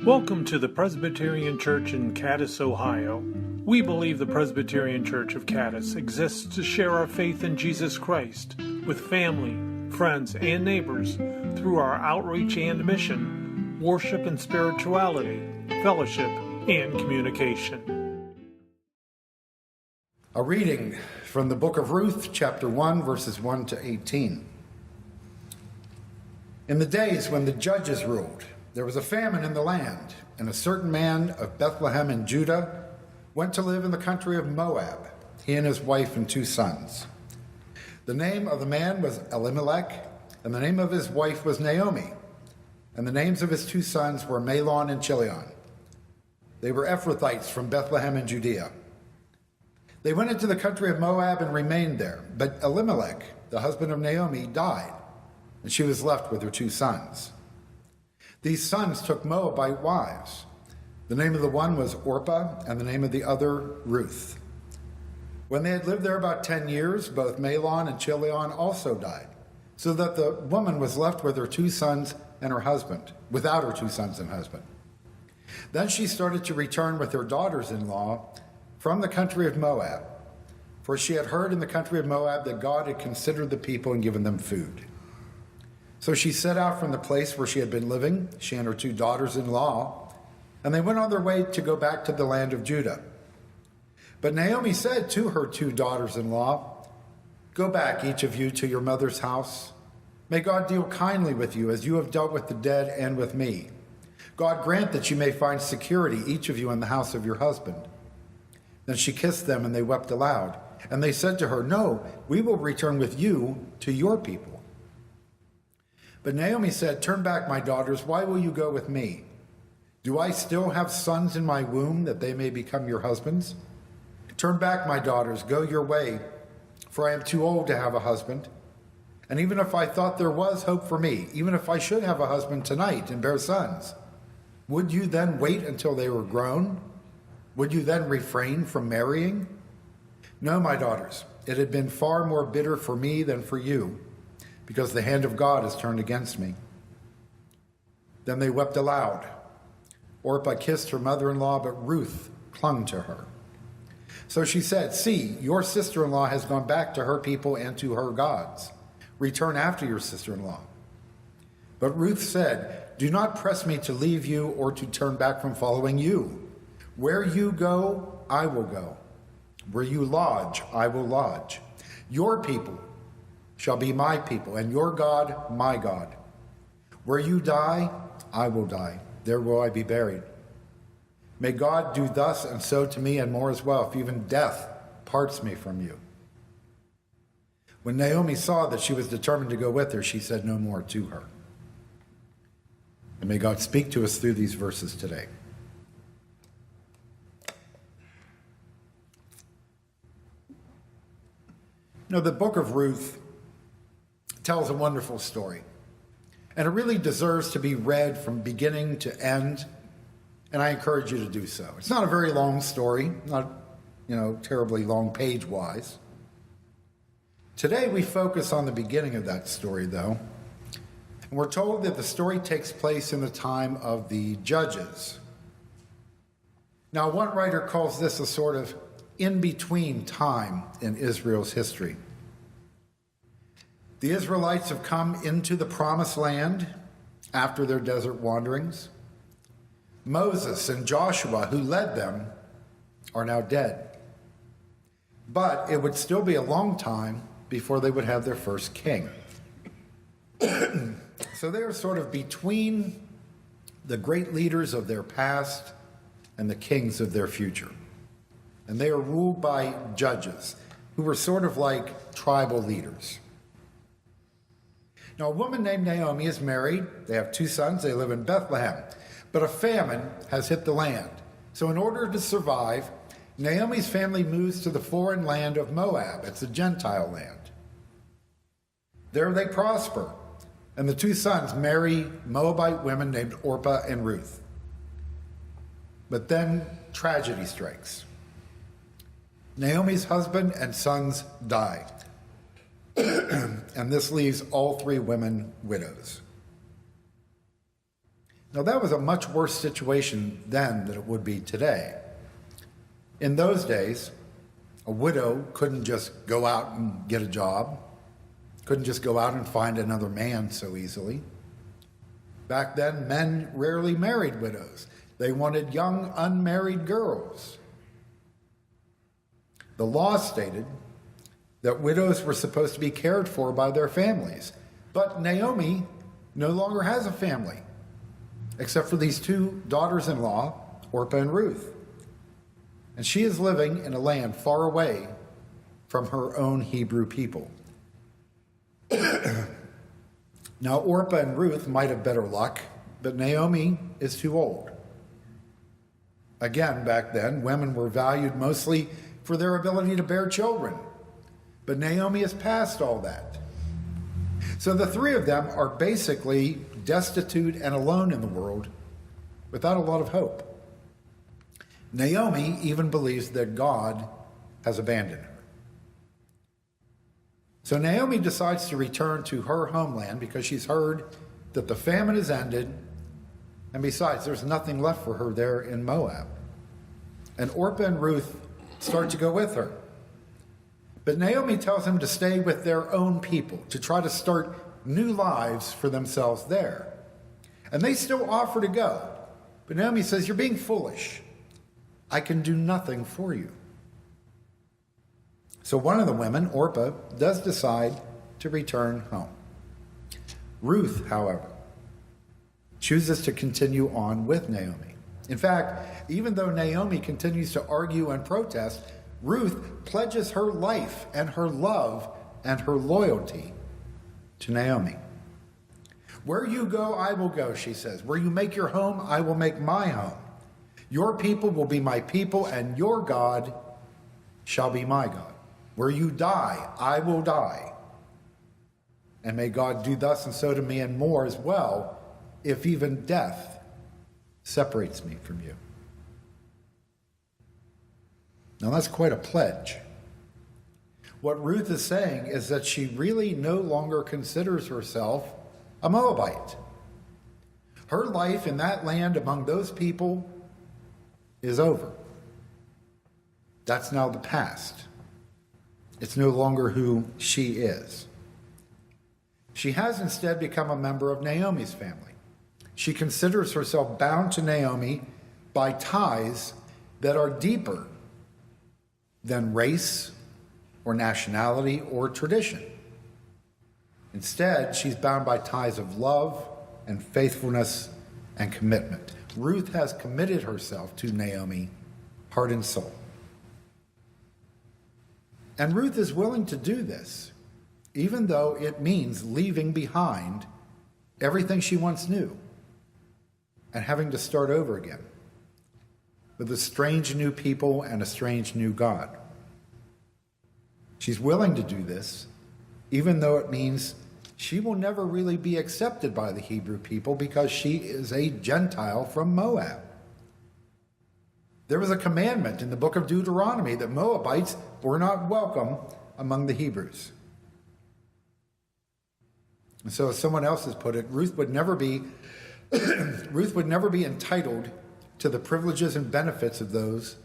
Welcome to the Presbyterian Church in Cadiz, Ohio. We believe the Presbyterian Church of Cadiz exists to share our faith in Jesus Christ with family, friends, and neighbors through our outreach and mission, worship and spirituality, fellowship, and communication. A reading from the book of Ruth, chapter 1, verses 1 to 18. In the days when the judges ruled, there was a famine in the land, and a certain man of Bethlehem in Judah went to live in the country of Moab, he and his wife and 2 sons. The name of the man was Elimelech, and the name of his wife was Naomi, and the names of his 2 sons were Mahlon and Chilion. They were Ephrathites from Bethlehem in Judea. They went into the country of Moab and remained there, but Elimelech, the husband of Naomi, died, and she was left with her 2 sons. These sons took Moabite wives. The name of the one was Orpah, and the name of the other Ruth. When they had lived there about 10 years, both Mahlon and Chilion also died, so that the woman was left with her 2 sons and her husband, without her 2 sons and husband. Then she started to return with her daughters-in-law from the country of Moab, for she had heard in the country of Moab that God had considered the people and given them food. So she set out from the place where she had been living, she and her 2 daughters-in-law, and they went on their way to go back to the land of Judah. But Naomi said to her 2 daughters-in-law, "Go back, each of you, to your mother's house. May God deal kindly with you as you have dealt with the dead and with me. God grant that you may find security, each of you, in the house of your husband." Then she kissed them, and they wept aloud. And they said to her, "No, we will return with you to your people." But Naomi said, "Turn back, my daughters. Why will you go with me? Do I still have sons in my womb that they may become your husbands? Turn back, my daughters. Go your way, for I am too old to have a husband. And even if I thought there was hope for me, even if I should have a husband tonight and bear sons, would you then wait until they were grown? Would you then refrain from marrying? No, my daughters, it had been far more bitter for me than for you, because the hand of God has turned against me." Then they wept aloud. Orpah kissed her mother-in-law, but Ruth clung to her. So she said, "See, your sister-in-law has gone back to her people and to her gods. Return after your sister-in-law." But Ruth said, "Do not press me to leave you or to turn back from following you. Where you go, I will go. Where you lodge, I will lodge. Your people shall be my people, and your God, my God. Where you die, I will die. There will I be buried. May God do thus and so to me and more as well, if even death parts me from you." When Naomi saw that she was determined to go with her, she said no more to her. And may God speak to us through these verses today. The book of Ruth tells a wonderful story, and it really deserves to be read from beginning to end, and I encourage you to do so. It's not a very long story, not terribly long page-wise. Today we focus on the beginning of that story, though, and we're told that the story takes place in the time of the judges. Now, one writer calls this a sort of in-between time in Israel's history. The Israelites have come into the promised land after their desert wanderings. Moses and Joshua, who led them, are now dead. But it would still be a long time before they would have their first king. So they are sort of between the great leaders of their past and the kings of their future. And they are ruled by judges who were sort of like tribal leaders. Now, a woman named Naomi is married. They have 2 sons. They live in Bethlehem. But a famine has hit the land. So in order to survive, Naomi's family moves to the foreign land of Moab. It's a Gentile land. There they prosper. And the 2 sons marry Moabite women named Orpah and Ruth. But then tragedy strikes. Naomi's husband and sons die. And this leaves all 3 women widows. Now, that was a much worse situation then than it would be today. In those days, a widow couldn't just go out and get a job, couldn't just go out and find another man so easily. Back then, men rarely married widows. They wanted young, unmarried girls. The law stated that widows were supposed to be cared for by their families. But Naomi no longer has a family, except for these two daughters-in-law, Orpah and Ruth. And she is living in a land far away from her own Hebrew people. Now, Orpah and Ruth might have better luck, but Naomi is too old. Again, back then, women were valued mostly for their ability to bear children. But Naomi is past all that. So the three of them are basically destitute and alone in the world without a lot of hope. Naomi even believes that God has abandoned her. So Naomi decides to return to her homeland because she's heard that the famine has ended, and besides, there's nothing left for her there in Moab. And Orpah and Ruth start to go with her. But Naomi tells them to stay with their own people, to try to start new lives for themselves there. And they still offer to go. But Naomi says, "You're being foolish. I can do nothing for you." So one of the women, Orpah, does decide to return home. Ruth, however, chooses to continue on with Naomi. In fact, even though Naomi continues to argue and protest, Ruth pledges her life and her love and her loyalty to Naomi. "Where you go, I will go," she says. "Where you make your home, I will make my home. Your people will be my people, and your God shall be my God. Where you die, I will die. And may God do thus and so to me and more as well, if even death separates me from you." Now that's quite a pledge. What Ruth is saying is that she really no longer considers herself a Moabite. Her life in that land among those people is over. That's now the past. It's no longer who she is. She has instead become a member of Naomi's family. She considers herself bound to Naomi by ties that are deeper than race or nationality or tradition. Instead, she's bound by ties of love and faithfulness and commitment. Ruth has committed herself to Naomi, heart and soul. And Ruth is willing to do this, even though it means leaving behind everything she once knew and having to start over again with a strange new people and a strange new God. She's willing to do this, even though it means she will never really be accepted by the Hebrew people because she is a Gentile from Moab. There was a commandment in the book of Deuteronomy that Moabites were not welcome among the Hebrews. And so, as someone else has put it, Ruth would never be entitled to the privileges and benefits of those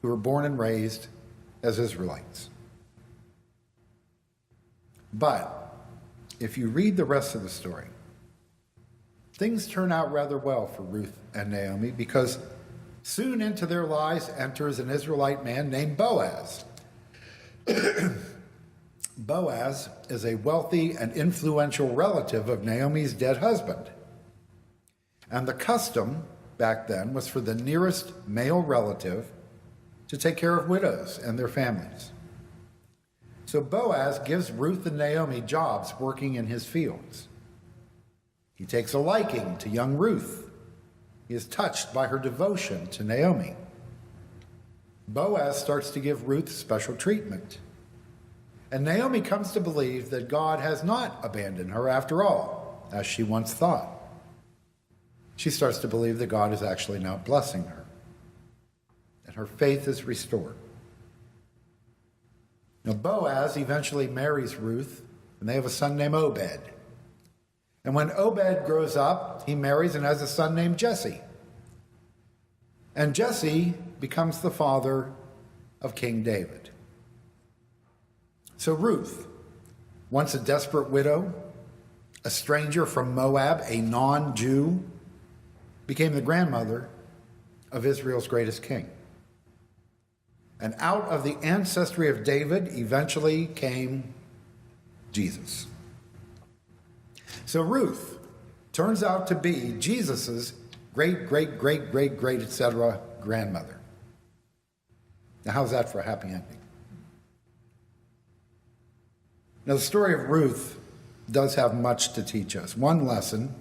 who were born and raised as Israelites. But if you read the rest of the story, things turn out rather well for Ruth and Naomi, because soon into their lives enters an Israelite man named Boaz. Boaz is a wealthy and influential relative of Naomi's dead husband. And the custom back then was for the nearest male relative to take care of widows and their families. So Boaz gives Ruth and Naomi jobs working in his fields. He takes a liking to young Ruth. He is touched by her devotion to Naomi. Boaz starts to give Ruth special treatment. And Naomi comes to believe that God has not abandoned her after all, as she once thought. She starts to believe that God is actually now blessing her, and her faith is restored. Now, Boaz eventually marries Ruth, and they have a son named Obed. And when Obed grows up, he marries and has a son named Jesse. And Jesse becomes the father of King David. So Ruth, once a desperate widow, a stranger from Moab, a non-Jew, became the grandmother of Israel's greatest king. And out of the ancestry of David eventually came Jesus. So Ruth turns out to be Jesus's great, etc. grandmother. Now, how's that for a happy ending? Now, the story of Ruth does have much to teach us. One lesson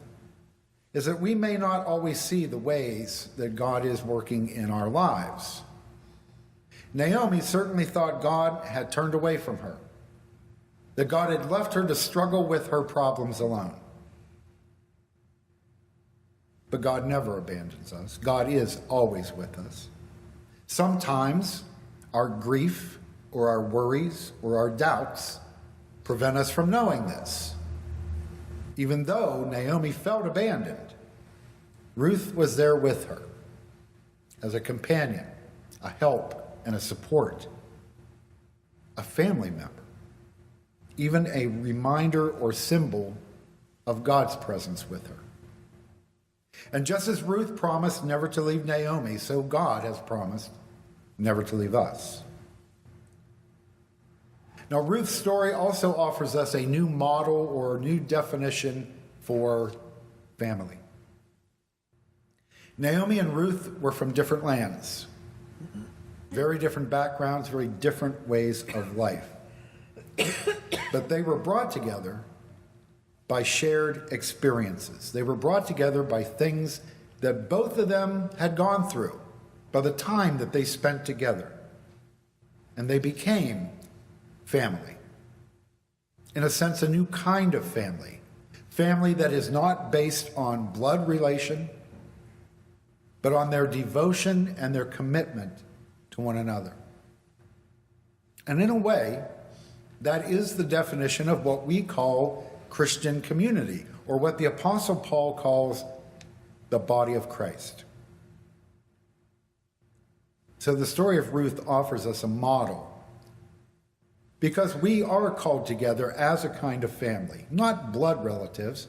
is that we may not always see the ways that God is working in our lives. Naomi certainly thought God had turned away from her, that God had left her to struggle with her problems alone. But God never abandons us. God is always with us. Sometimes our grief or our worries or our doubts prevent us from knowing this. Even though Naomi felt abandoned, Ruth was there with her as a companion, a help, and a support, a family member, even a reminder or symbol of God's presence with her. And just as Ruth promised never to leave Naomi, so God has promised never to leave us. Now, Ruth's story also offers us a new model or a new definition for family. Naomi and Ruth were from different lands, very different backgrounds, very different ways of life. But they were brought together by shared experiences. They were brought together by things that both of them had gone through, by the time that they spent together. And they became family. In a sense, a new kind of family. Family that is not based on blood relation, but on their devotion and their commitment to one another. And in a way, that is the definition of what we call Christian community, or what the Apostle Paul calls the body of Christ. So the story of Ruth offers us a model, because we are called together as a kind of family, not blood relatives,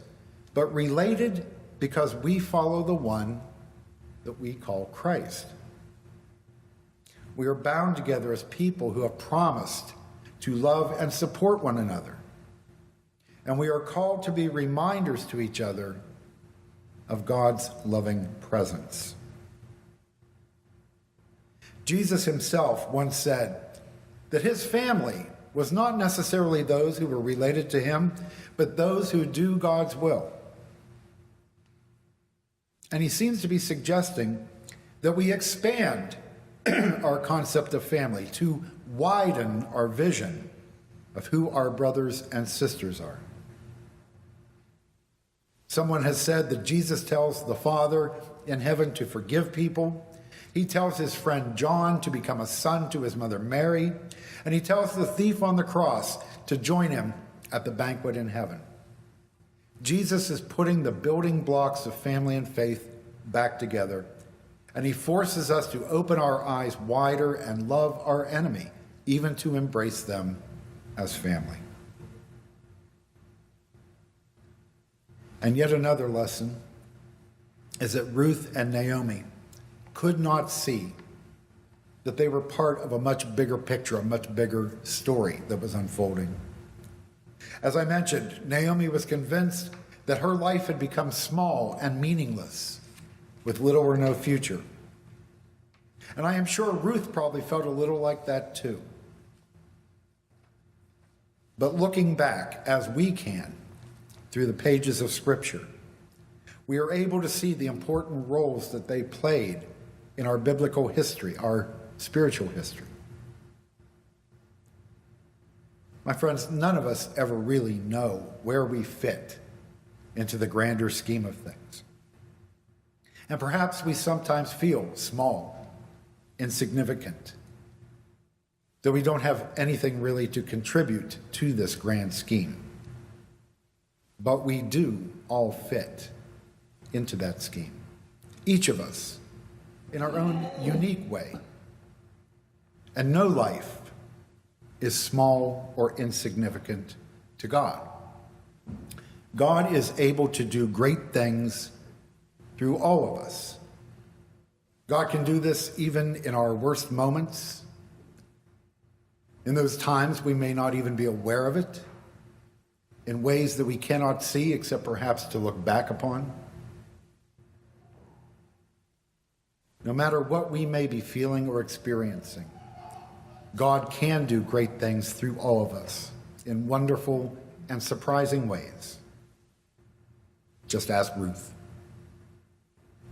but related because we follow the one that we call Christ. We are bound together as people who have promised to love and support one another. And we are called to be reminders to each other of God's loving presence. Jesus himself once said that his family was not necessarily those who were related to him, but those who do God's will. And he seems to be suggesting that we expand our concept of family to widen our vision of who our brothers and sisters are. Someone has said that Jesus tells the Father in heaven to forgive people. He tells his friend John to become a son to his mother Mary. And he tells the thief on the cross to join him at the banquet in heaven. Jesus is putting the building blocks of family and faith back together. And he forces us to open our eyes wider and love our enemy, even to embrace them as family. And yet another lesson is that Ruth and Naomi could not see that they were part of a much bigger picture, a much bigger story that was unfolding. As I mentioned, Naomi was convinced that her life had become small and meaningless, with little or no future. And I am sure Ruth probably felt a little like that too. But looking back, as we can, through the pages of Scripture, we are able to see the important roles that they played in our biblical history, our spiritual history. My friends, none of us ever really know where we fit into the grander scheme of things. And perhaps we sometimes feel small, insignificant, that we don't have anything really to contribute to this grand scheme. but we do all fit into that scheme. Each of us in our own unique way. And no life is small or insignificant to God. God is able to do great things through all of us. God can do this even in our worst moments. In those times we may not even be aware of it, in ways that we cannot see except perhaps to look back upon. No matter what we may be feeling or experiencing, God can do great things through all of us in wonderful and surprising ways. Just ask Ruth.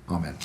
Amen.